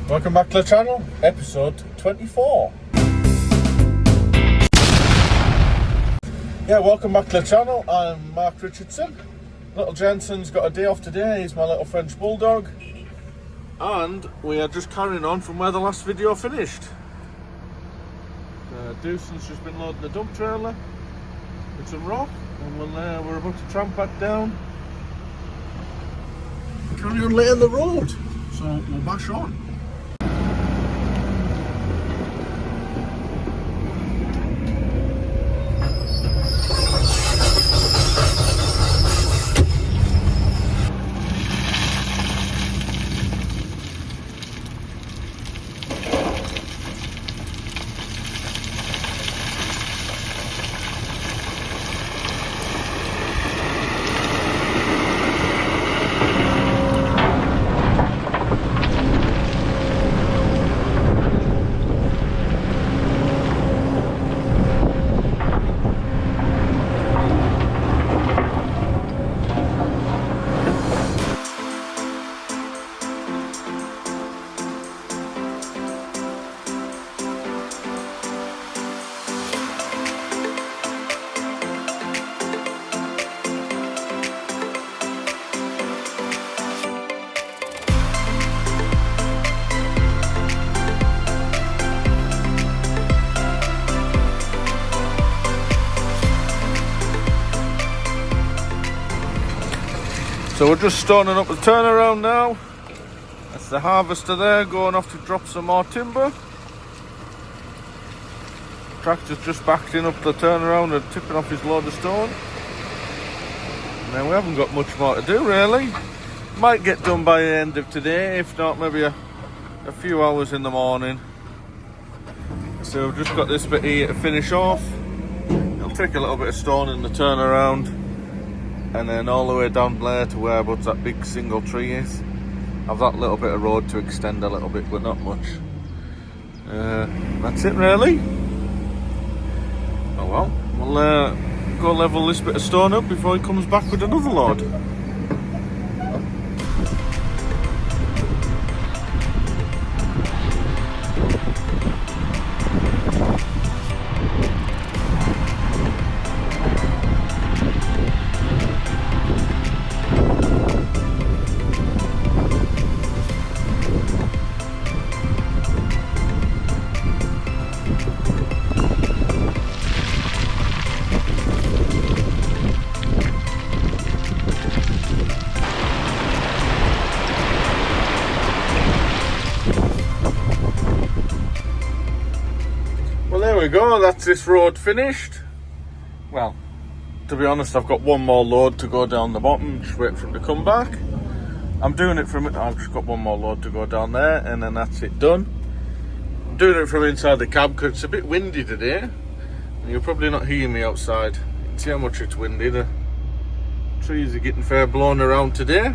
Welcome back to the channel, episode 24. Welcome back to the channel. I'm Mark Richardson. Little Jensen's got a day off today. He's my little French bulldog. And we are just carrying on from where the last video finished. Dewson's just been loading the dump trailer with some rock, and we're about to tramp back down. Carry on laying the road, so we'll bash on. So we're just stoning up the turnaround now. That's the harvester there going off to drop some more timber. Tractor's just backed in up the turnaround and tipping off his load of stone. And then we haven't got much more to do really. Might get done by the end of today, if not maybe a few hours in the morning. So we've just got this bit here to finish off. It'll take a little bit of stone in the turnaround. And then all the way down there to where that big single tree is. I've that little bit of road to extend a little bit, but not much. That's it really. Oh well, we'll go level this bit of stone up before he comes back with another load. There we go, that's this road finished. Well, to be honest, I've got one more load to go down the bottom, just wait for him to come back. I'm doing it from, I've just got one more load to go down there and then that's it done. I'm doing it from inside the cab because it's a bit windy today. And you'll probably not hear me outside. You can see how much it's windy. The trees are getting fair blown around today.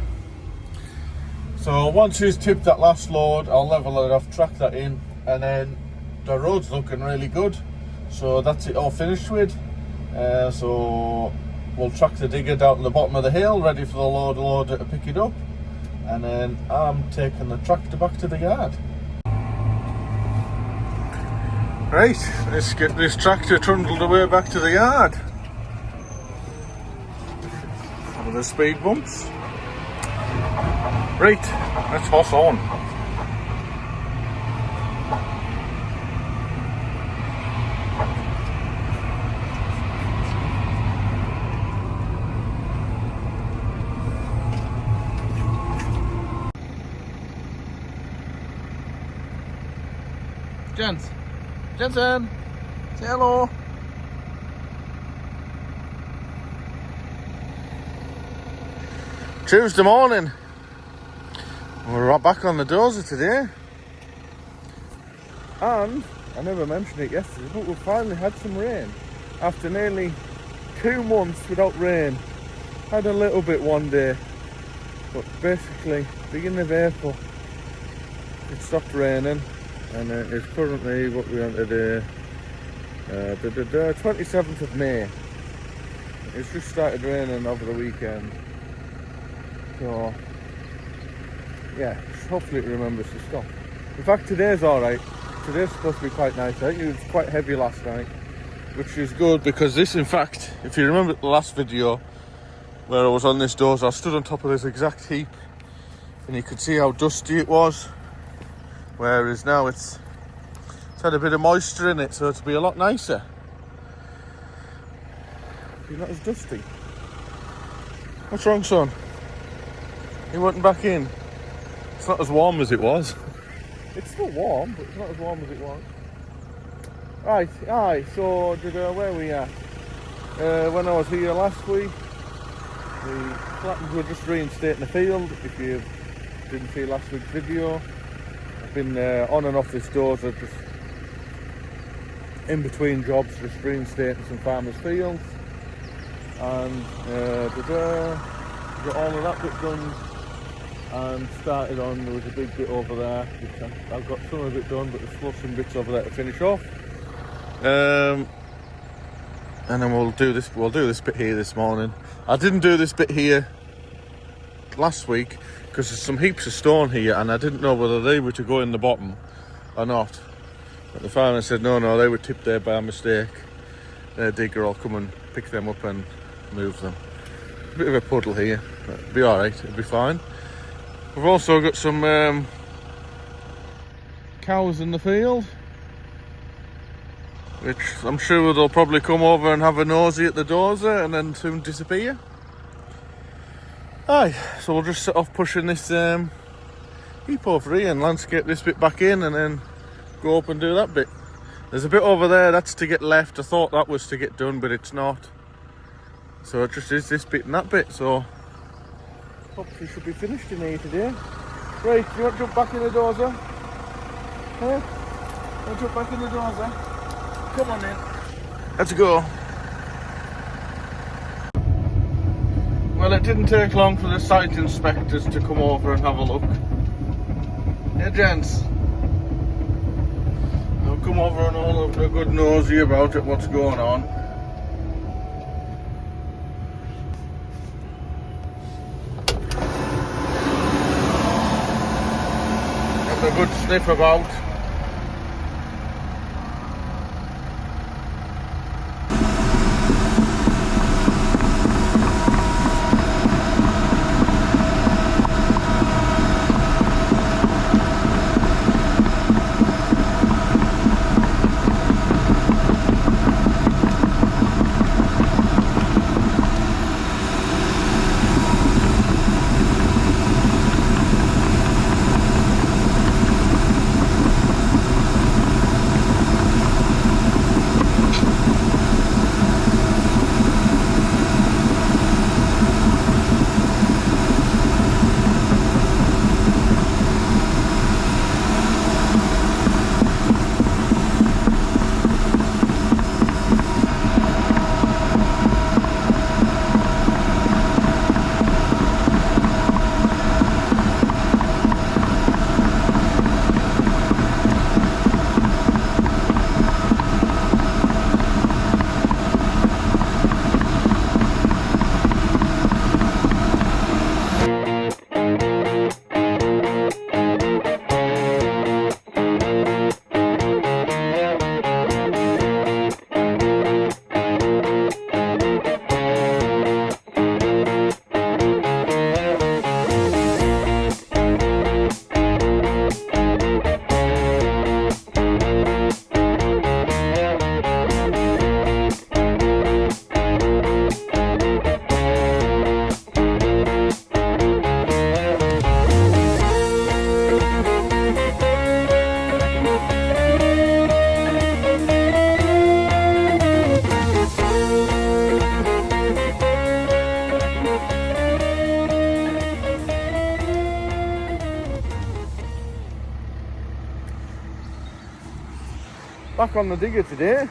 So once he's tipped that last load, I'll level it off, track that in, and then the road's looking really good, so that's it all finished with. So we'll track the digger down to the bottom of the hill, ready for the loader to pick it up, and then I'm taking the tractor back to the yard. Right, let's get this tractor trundled away back to the yard. Some of the speed bumps. Right, let's horse on. Jensen, say hello. Tuesday morning. We're right back on the dozer today. And I never mentioned it yesterday, but we finally had some rain. After nearly 2 months without rain. Had a little bit one day, but basically beginning of April it stopped raining. And it's currently, what we on today, 27th of May. It's just started raining over the weekend. So, yeah, hopefully it remembers to stop. In fact, today's alright. Today's supposed to be quite nice. I think it was quite heavy last night, which is good because this, in fact, if you remember the last video where I was on this dozer, I stood on top of this exact heap and you could see how dusty it was. Whereas now it's had a bit of moisture in it, so it'll be a lot nicer. You're not as dusty. What's wrong, son? You wanting back in? It's not as warm as it was. It's still warm, but it's not as warm as it was. Right, aye, so where are we at? When I was here last week, the flattens were just reinstating the field. If you didn't see last week's video, I've been on and off this dozer, just in between jobs, just reinstating some farmers' fields. And got all of that bit done and started on. There was a big bit over there which I've got some of it done, but there's still some bits over there to finish off. And then we'll do this bit here this morning. I didn't do this bit here last week because there's some heaps of stone here and I didn't know whether they were to go in the bottom or not. But the farmer said no, they were tipped there by mistake. Their digger will come and pick them up and move them. A bit of a puddle here, but it'll be alright, it'll be fine. We've also got some cows in the field, which I'm sure they'll probably come over and have a nosy at the dozer and then soon disappear. Aye, so we'll just set off pushing this heap over here and landscape this bit back in and then go up and do that bit. There's a bit over there that's to get left. I thought that was to get done, but it's not. So it just is this bit and that bit, so hopefully should be finished in here today. Right, do you want to jump back in the dozer? Huh? You want to jump back in the dozer? Come on then. Let's go. Well, it didn't take long for the site inspectors to come over and have a look. Hey gents. They'll come over and all have a good nosy about it, what's going on. A good sniff about. Back on the digger today.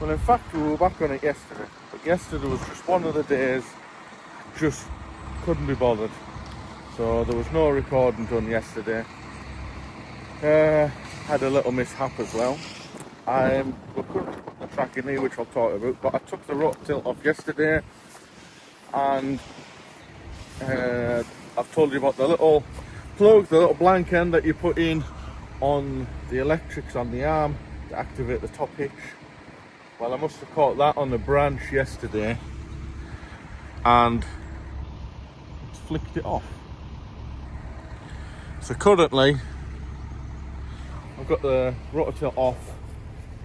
Well, in fact, we were back on it yesterday. But yesterday was just one of the days, just couldn't be bothered. So there was no recording done yesterday. Had a little mishap as well. We're currently putting the track in here, which I'll talk about, but I took the rotor tilt off yesterday, and I've told you about the little plug, the little blank end that you put in on the electrics on the arm to activate the top hitch. Well, I must have caught that on the branch yesterday and flicked it off. So currently I've got the rotor off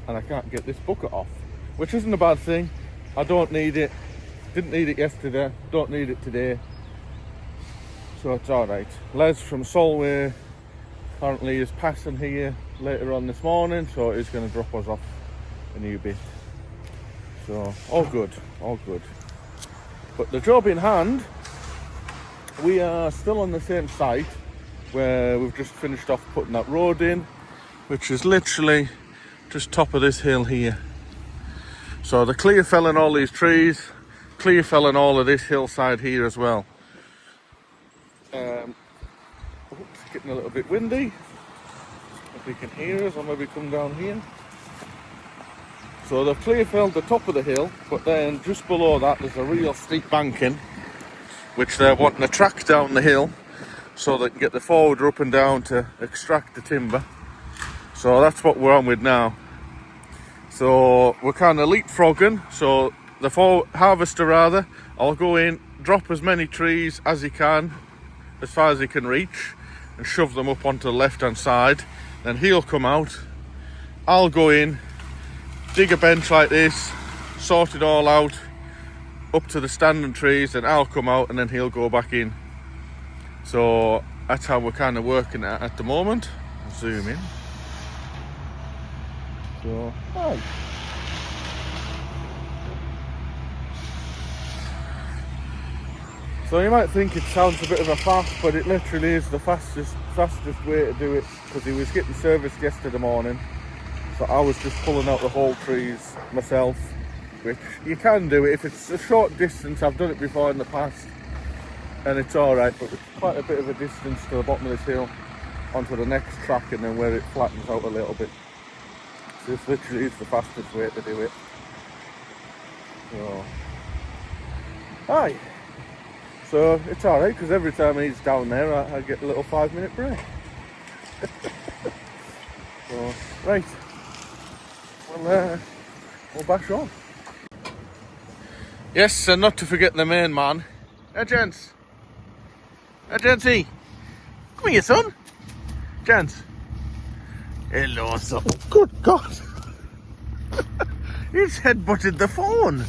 and I can't get this bucket off, which isn't a bad thing. I don't need it, didn't need it yesterday, don't need it today, so it's alright. Les from Solway currently is passing here later on this morning, so he's going to drop us off a new bit. So all good, all good. But the job in hand, we are still on the same site where we've just finished off putting that road in, which is literally just top of this hill here. So the clear felling all these trees, clear felling all of this hillside here as well. It's getting a little bit windy. If you can hear us, or maybe come down here. So they've clear felled the top of the hill, but then just below that there's a real steep banking, which they're wanting to track down the hill so they can get the forwarder up and down to extract the timber. So that's what we're on with now. So we're kind of leapfrogging. So the harvester rather, I'll go in, drop as many trees as he can, as far as he can reach, and shove them up onto the left hand side. Then he'll come out, I'll go in, dig a bench like this, sort it all out up to the standing trees, and I'll come out and then he'll go back in. So that's how we're kind of working at the moment. I'll zoom in. So, right. So you might think it sounds a bit of a fast, but it literally is the fastest way to do it, because he was getting serviced yesterday morning. So I was just pulling out the whole trees myself, which you can do it if it's a short distance. I've done it before in the past and it's alright, but it's quite a bit of a distance to the bottom of this hill onto the next track, and then where it flattens out a little bit. So this literally is the fastest way to do it. So, aye. So it's alright, because every time he's down there I get a little 5-minute break. So, right. We'll bash on. Yes, and not to forget the main man. Hey, gents. Hey, gentsy. Come here, son. Gents. Hello, son. Oh, good God. He's headbutted the phone.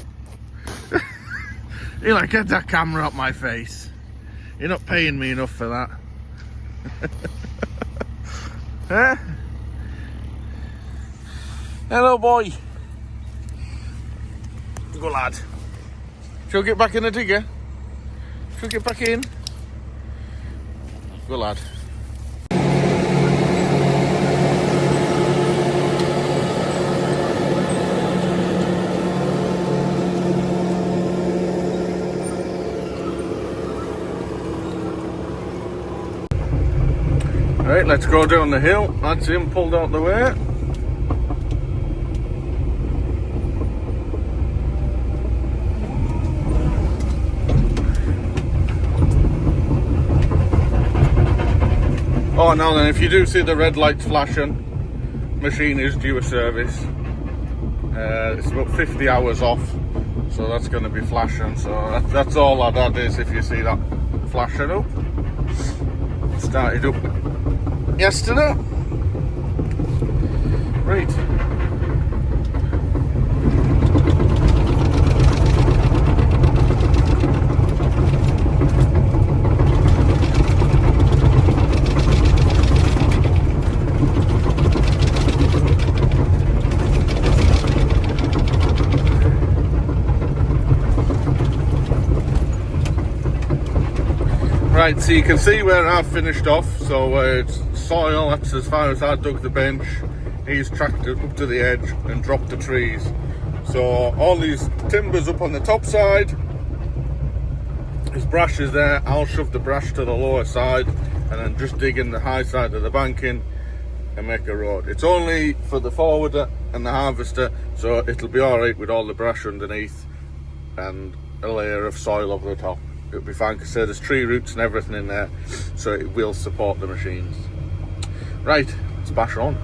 You're like, get that camera up my face. You're not paying me enough for that. Huh? Hello, boy. Go, lad. Shall we get back in the digger? Shall we get back in? Go, lad. Right, let's go down the hill. That's him pulled out the way. Oh, now then, if you do see the red lights flashing, machine is due a service. It's about 50 hours off, so that's going to be flashing. So that's all that is. If you see that flashing up, started up yesterday. Right. Right, so you can see where I've finished off. So it's soil, that's as far as I dug the bench. He's tracked it up to the edge and dropped the trees. So all these timbers up on the top side, his brash is there. I'll shove the brash to the lower side and then just dig in the high side of the banking and make a road. It's only for the forwarder and the harvester, so it'll be alright with all the brash underneath and a layer of soil over the top. It'll be fine, because there's tree roots and everything in there, so it will support the machines. Right, let's bash on.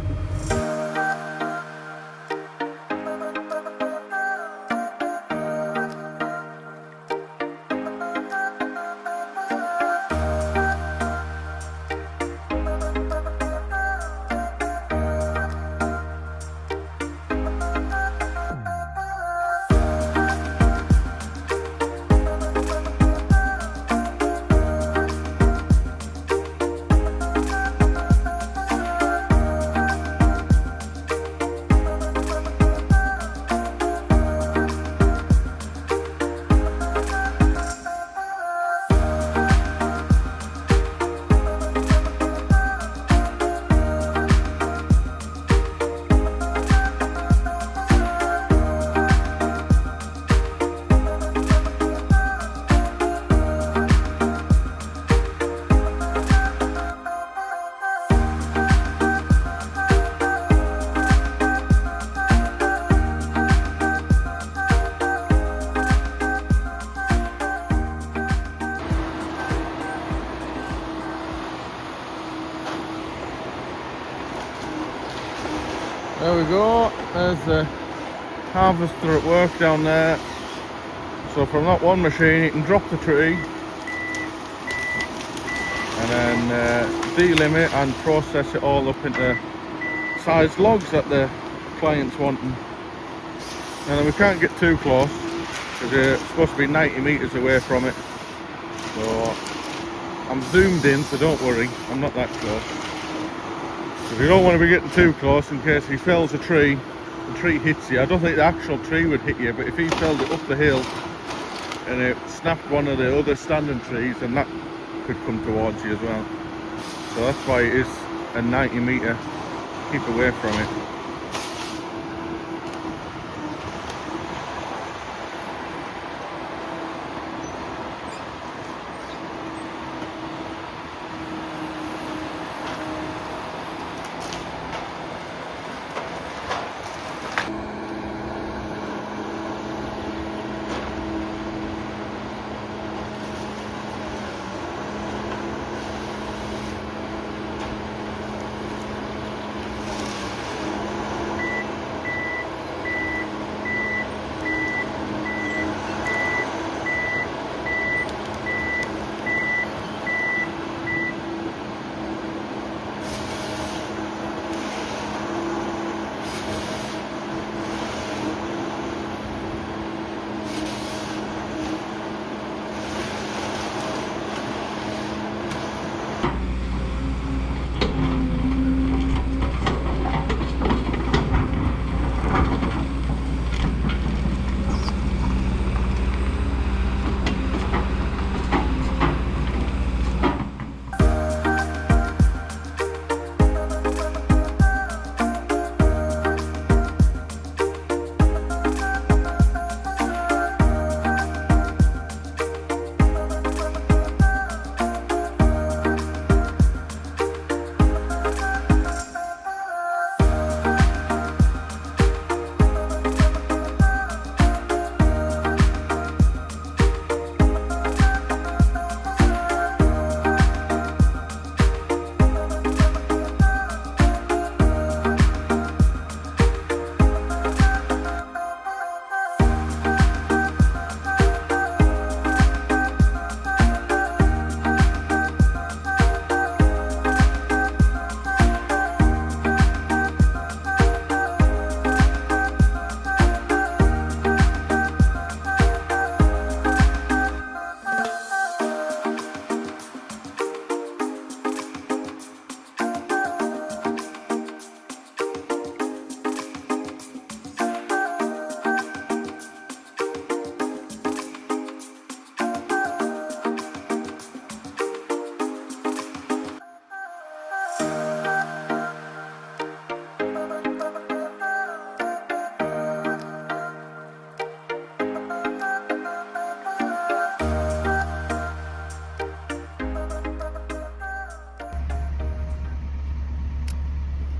There we go, there's the harvester at work down there. So from that one machine you can drop the tree and then delimit and process it all up into sized logs that the client's wanting. And then we can't get too close because it's supposed to be 90 metres away from it. So I'm zoomed in, so don't worry, I'm not that close. If you don't want to be getting too close in case he fells a tree, the tree hits you. I don't think the actual tree would hit you, but if he felled it up the hill and it snapped one of the other standing trees, then that could come towards you as well. So that's why it is a 90 metre, keep away from it.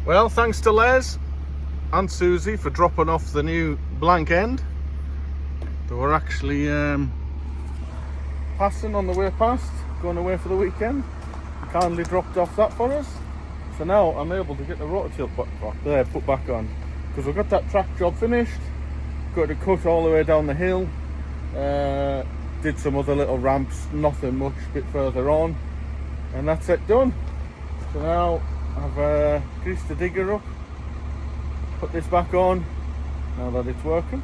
Well, thanks to Les and Susie for dropping off the new blank end. They were actually passing on the way past, going away for the weekend. Kindly dropped off that for us. So now I'm able to get the rotor tilt put back on, because I've got that track job finished. Got to cut all the way down the hill. Did some other little ramps, nothing much, a bit further on, and that's it done. So now I've greased the digger up, put this back on now that it's working,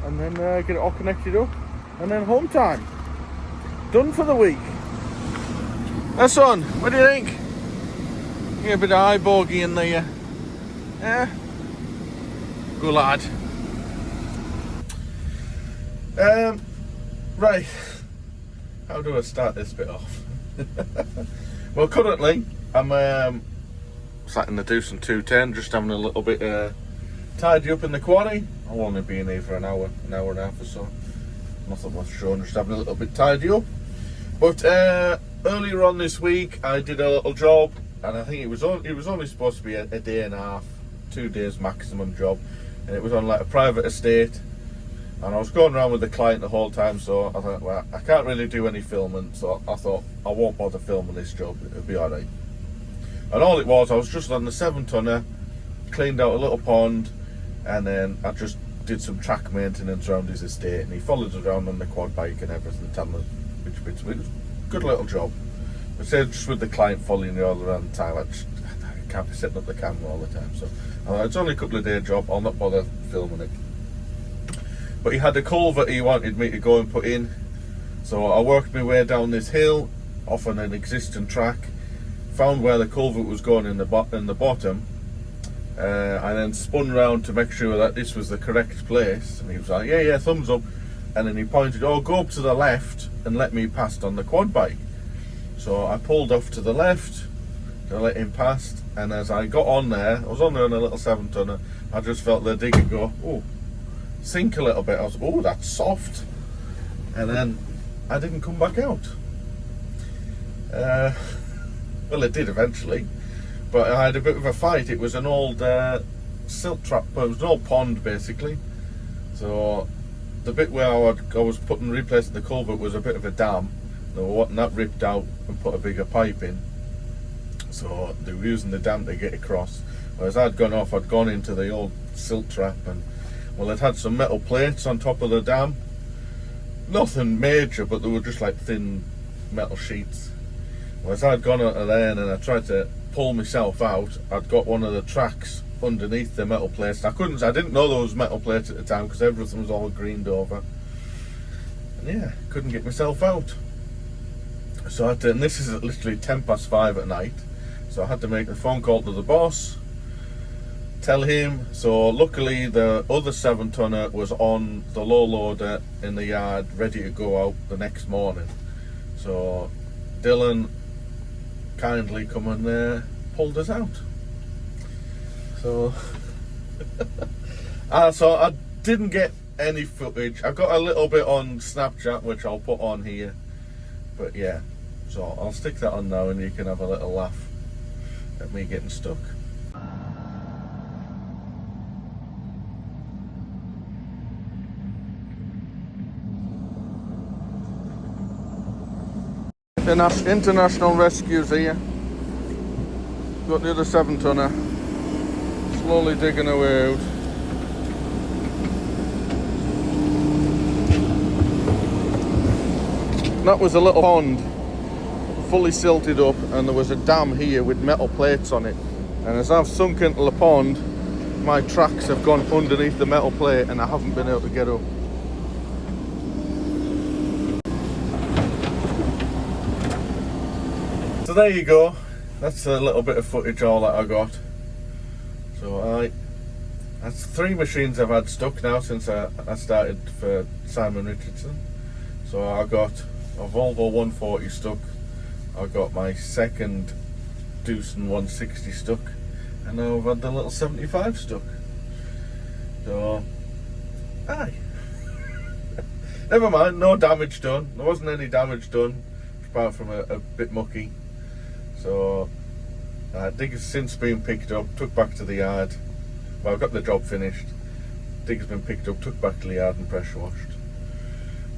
and then get it all connected up, and then home time. Done for the week. That's on. What do you think? Get a bit of eye bogey in there. Yeah. Good lad. Right. How do I start this bit off? Well, currently I'm sat in the Deuce and 210, just having a little bit tidy up in the quarry. I'll only be in here for an hour and a half or so. Nothing much showing, just having a little bit tidy up. But earlier on this week, I did a little job, and I think it was only supposed to be a day and a half, 2 days maximum job, and it was on like a private estate. And I was going around with the client the whole time, so I thought, well, I can't really do any filming, so I thought I won't bother filming this job, it'll be alright. And all it was, I was just on the 7-tonner, cleaned out a little pond, and then I just did some track maintenance around his estate, and he followed us around on the quad bike and everything, telling us which bits. It was a good little job. But say just with the client following you all around the time, I can't be setting up the camera all the time, so it's only a couple of day job, I'll not bother filming it. But he had a culvert he wanted me to go and put in, so I worked my way down this hill off on an existing track, found where the culvert was going in the bottom, and then spun round to make sure that this was the correct place, and he was like, yeah, thumbs up, and then he pointed, oh, go up to the left and let me pass on the quad bike. So I pulled off to the left to let him pass, and as I got on there, I was only on a little 7-tonner, I just felt the digger go, oh, sink a little bit. I was, oh, that's soft, and then I didn't come back out. Well, it did eventually, but I had a bit of a fight. It was an old silt trap, but it was an old pond basically. So the bit where I was replacing the culvert was a bit of a dam. They were wanting that ripped out and put a bigger pipe in. So they were using the dam to get across. Whereas I'd gone off, I'd gone into the old silt trap, and well, it had some metal plates on top of the dam. Nothing major, but they were just like thin metal sheets. Whereas I'd gone out of there and I tried to pull myself out, I'd got one of the tracks underneath the metal plates. I didn't know there was metal plates at the time because everything was all greened over. And yeah, couldn't get myself out. So I had to, and this is literally 5:10 at night, so I had to make a phone call to the boss, tell him. So luckily the other 7-tonner was on the low loader in the yard ready to go out the next morning. So Dylan kindly come in there, pulled us out. So so I didn't get any footage. I got a little bit on Snapchat which I'll put on here, but yeah, so I'll stick that on now and you can have a little laugh at me getting stuck. International rescues here. Got the other 7-tonner slowly digging away out. That was a little pond, fully silted up, and there was a dam here with metal plates on it. And as I've sunk into the pond, my tracks have gone underneath the metal plate and I haven't been able to get up. So there you go, that's a little bit of footage all that I got. So that's 3 machines I've had stuck now since I started for Simon Richardson. So I got a Volvo 140 stuck, I got my second Deucen 160 stuck, and now I've had the little 75 stuck. So, aye. Never mind, no damage done. There wasn't any damage done, apart from a bit mucky. So digger's since been picked up, took back to the yard. Well, I've got the job finished. Digger's been picked up, took back to the yard and pressure washed.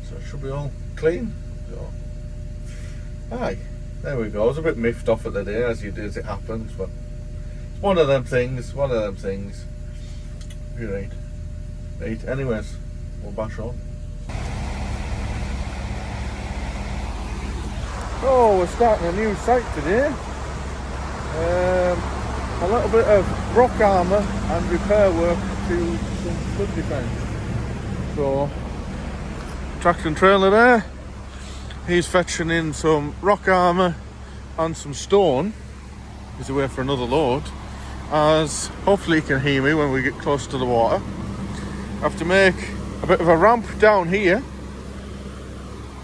So it should be all clean. So, aye, there we go. I was a bit miffed off at the day, as it happens, but one of them things. You're right. Right, anyways, we'll bash on. Oh, we're starting a new site today. A little bit of rock armour and repair work to some flood defence. So, tractor and trailer there. He's fetching in some rock armour and some stone. He's away for another load. As hopefully he can hear me when we get close to the water. I have to make a bit of a ramp down here,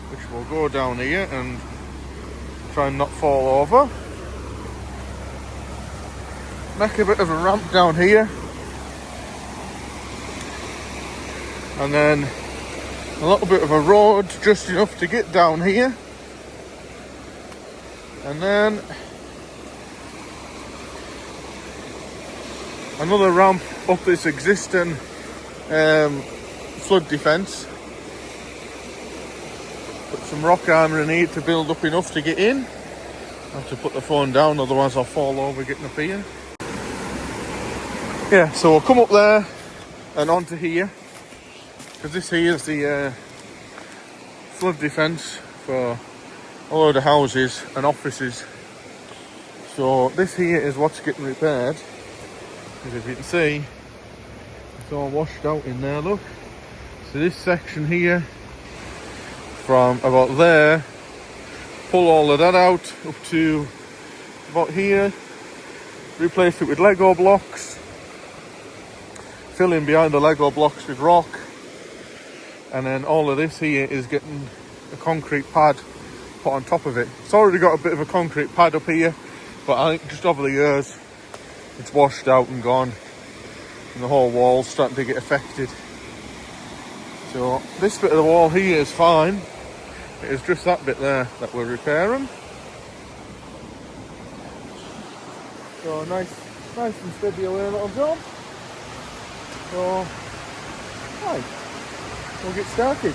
which will go down here and try and not fall over. Make a bit of a ramp down here, and then a little bit of a road, just enough to get down here, and then another ramp up this existing flood defence. Put some rock armour in here to build up enough to get in. I have to put the phone down, otherwise I'll fall over getting up here. Yeah, so we'll come up there and onto here, because this here is the flood defence for a load of houses and offices. So this here is what's getting repaired, because if you can see, it's all washed out in there, look. So this section here, from about there, pull all of that out up to about here, replace it with Lego blocks, fill in behind the Lego blocks with rock, and then all of this here is getting a concrete pad put on top of it. It's already got a bit of a concrete pad up here, but I think just over the years it's washed out and gone, and the whole wall's starting to get affected. So this bit of the wall here is fine. It is just that bit there that we're repairing. So nice and steady away little job. So right, we'll get started.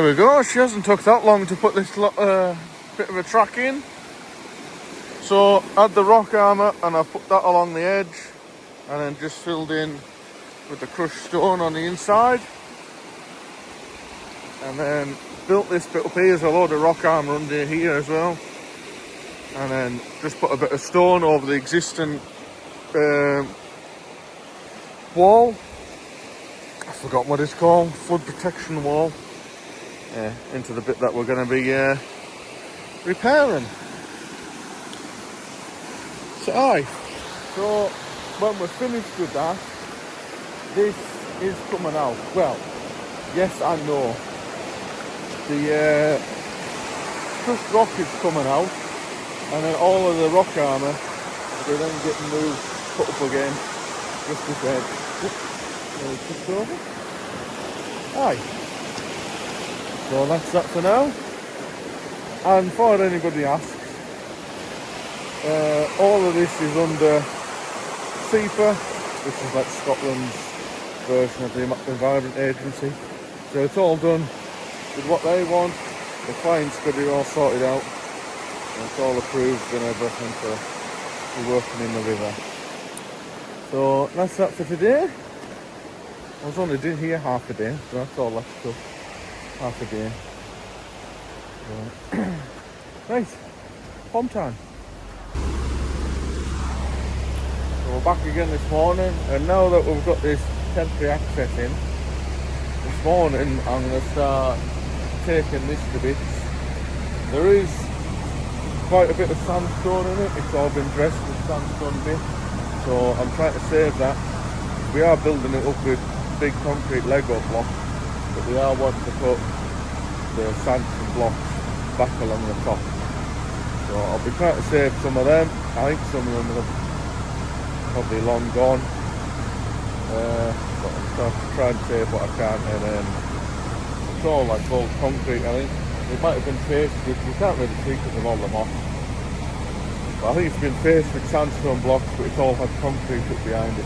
There we go, she hasn't took that long to put this bit of a track in. So add the rock armour and I've put that along the edge and then just filled in with the crushed stone on the inside. And then built this bit up here. There's a load of rock armour under here as well. And then just put a bit of stone over the existing wall. I forgot what it's called, flood protection wall. Into the bit that we're going to be repairing. So when we're finished with that, this is coming out. Well, yes and no. The crushed rock is coming out, and then all of the rock armour will then get moved, put up again, just this edge. Just over. Aye. So that's that for now. And before anybody asks, all of this is under SEPA, which is like Scotland's version of the Environment Agency. So it's all done with what they want. The client's got it all sorted out. And it's all approved and everything for working in the river. So that's that for today. I was only doing here half a day, so that's all left to half a day. So, right, home time. So we're back again this morning, and now that we've got this temporary access in, this morning I'm going to start taking this to bits. There is quite a bit of sandstone in it. It's all been dressed with sandstone bits, so I'm trying to save that. We are building it up with big concrete Lego blocks, but we are wanting to put the sandstone blocks back along the top. So I'll be trying to save some of them. I think some of them are probably long gone. But I'm trying to try and save what I can, and it's all like old concrete. I think it might have been faced with, you can't really see because of all the moss, but I think it's been faced with sandstone blocks, but it's all had concrete up behind it.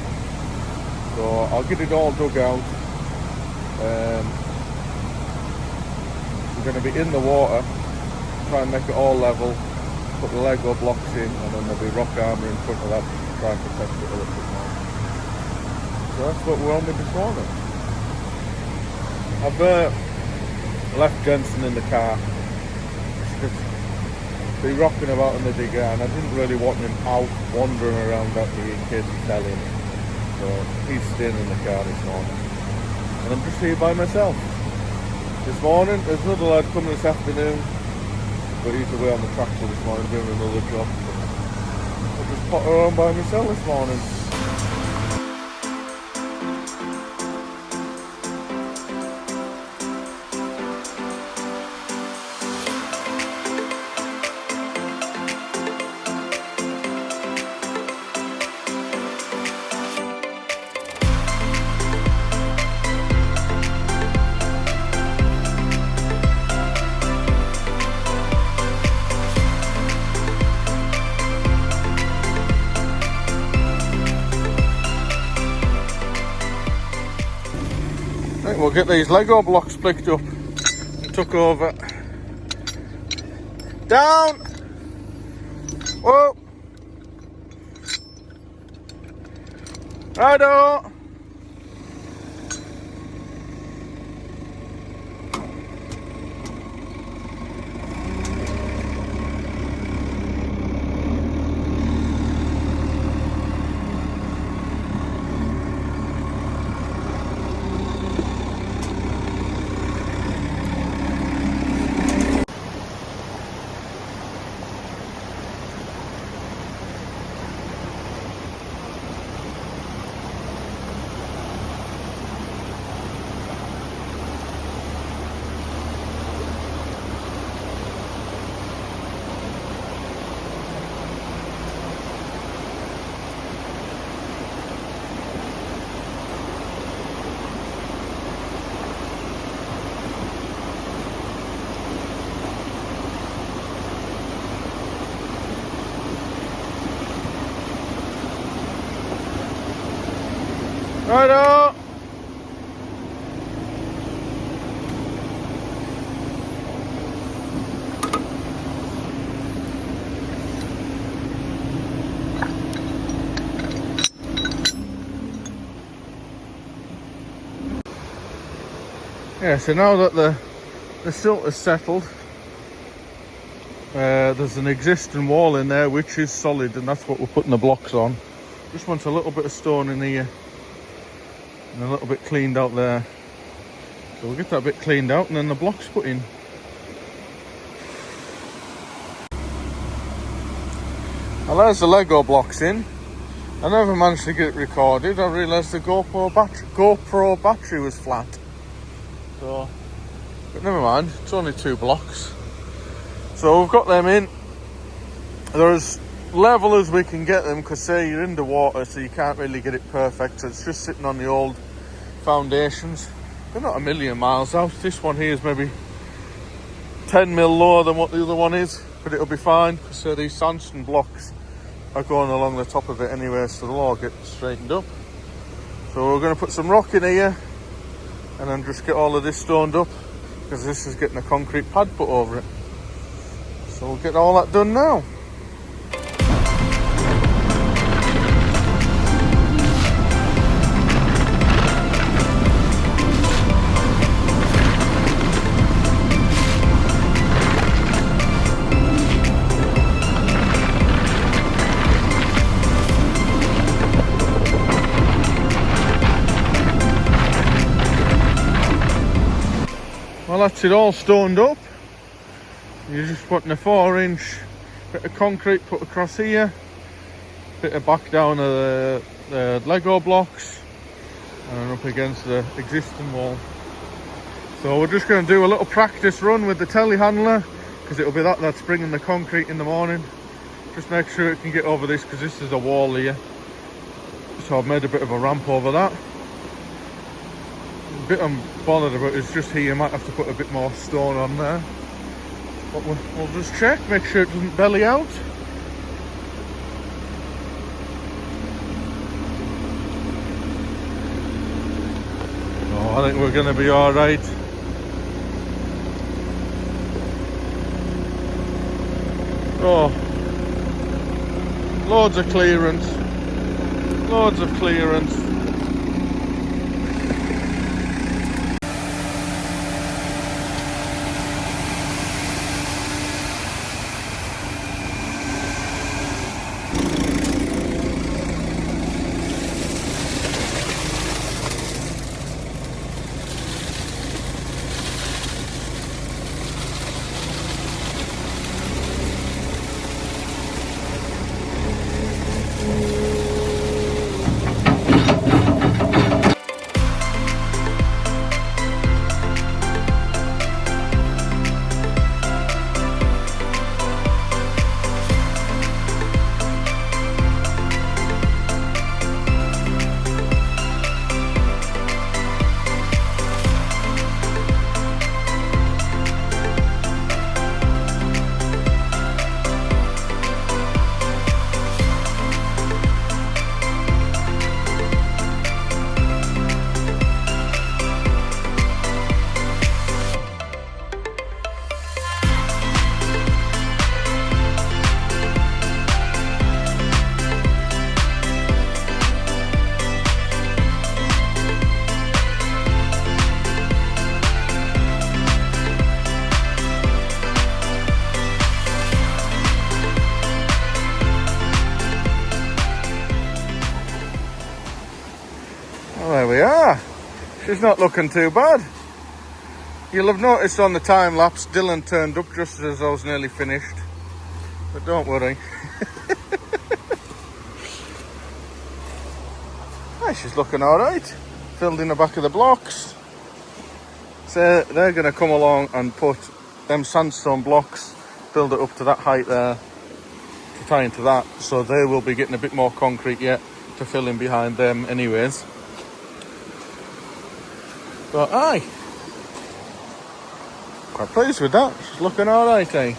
So I'll get it all dug out. We're going to be in the water, try and make it all level, put the Lego blocks in, and then there'll be rock armour in front of that to try and protect it a little bit more. So that's what we're on with this morning. I've left Jensen in the car. Just be rocking about in the digger, and I didn't really want him out wandering around out here in case he fell in. So he's staying in the car this morning, and I'm just here by myself. This morning, there's another lad coming this afternoon, but he's away on the tractor this morning doing another job. I'll just potter around by myself this morning. Right, we'll get these Lego blocks picked up and took over. Down! Whoa! Righto! Righto! Yeah, so now that the silt is settled, there's an existing wall in there which is solid, and that's what we're putting the blocks on. Just want a little bit of stone in here and a little bit cleaned out there. So we'll get that bit cleaned out and then the blocks put in. Well, there's the Lego blocks in. I never managed to get it recorded. I realised the GoPro battery was flat. So, but never mind, it's only 2 blocks. So we've got them in. They're as level as we can get them, because say you're in the water, so you can't really get it perfect. So it's just sitting on the old foundations. They're not a million miles out. This one here is maybe 10 mil lower than what the other one is, but it'll be fine, because these sandstone blocks are going along the top of it anyway, so they'll all get straightened up. So we're going to put some rock in here and then just get all of this stoned up, because this is getting a concrete pad put over it. So we'll get all that done now. Well, that's it all stoned up. You're just putting a 4-inch bit of concrete put across here, bit of back down of the Lego blocks, and up against the existing wall. So we're just going to do a little practice run with the telehandler, because it'll be that's bringing the concrete in the morning. Just make sure it can get over this, because this is a wall here. So I've made a bit of a ramp over that. The bit I'm bothered about is just here, you might have to put a bit more stone on there. But we'll just check, make sure it doesn't belly out. Oh, I think we're going to be alright. Oh, loads of clearance. Loads of clearance. Well, there we are. She's not looking too bad. You'll have noticed on the time lapse Dylan turned up just as I was nearly finished, but don't worry. She's looking alright. Filled in the back of the blocks. So they're going to come along and put them sandstone blocks, build it up to that height there to tie into that, so they will be getting a bit more concrete yet to fill in behind them anyways. But aye, quite pleased with that. She's looking alright, eh?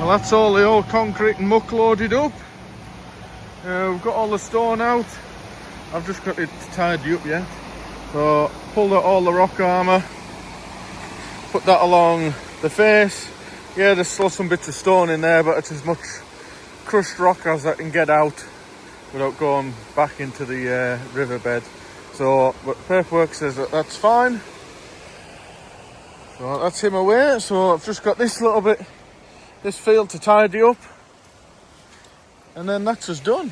Well, that's all the old concrete and muck loaded up. We've got all the stone out. I've just got it tidy up yet. So pulled out all the rock armour, put that along the face. Yeah, there's still some bits of stone in there, but it's as much crushed rock as I can get out without going back into the riverbed. So, but paperwork says that that's fine. So that's him away. So I've just got this little bit, this field to tidy up, and then that's us done.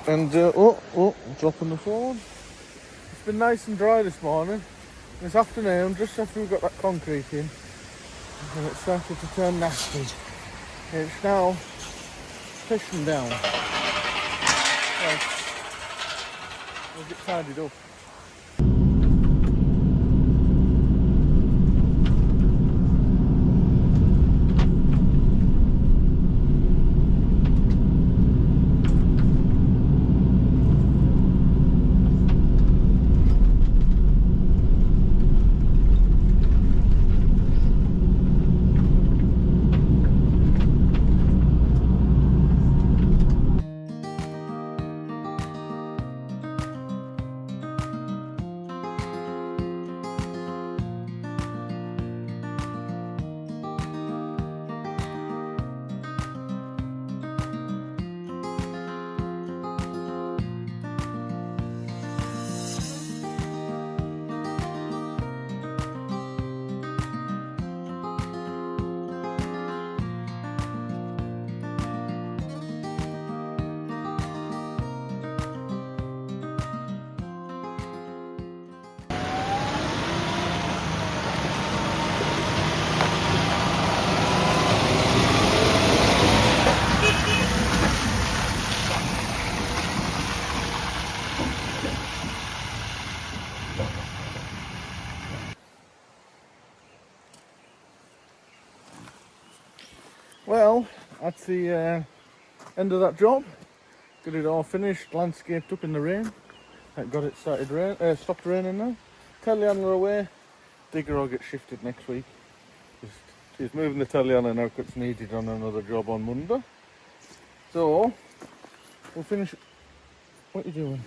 And dropping the phone. It's been nice and dry this morning. This afternoon, just after we got that concrete in, and it started to turn nasty. It's now pissing down. Right, we'll get tidied up. Well, that's the end of that job. Got it all finished, landscaped up in the rain. Got it stopped raining now. Telehandler away. Digger will get shifted next week. She's moving the telehandler now because it's needed on another job on Monday. So, we'll finish... What are you doing?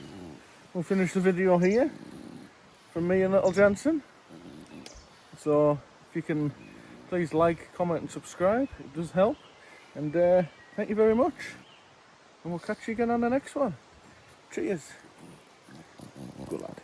We'll finish the video here from me and little Jensen. So, if you can please like, comment and subscribe, it does help. And thank you very much. And we'll catch you again on the next one. Cheers. Good lad.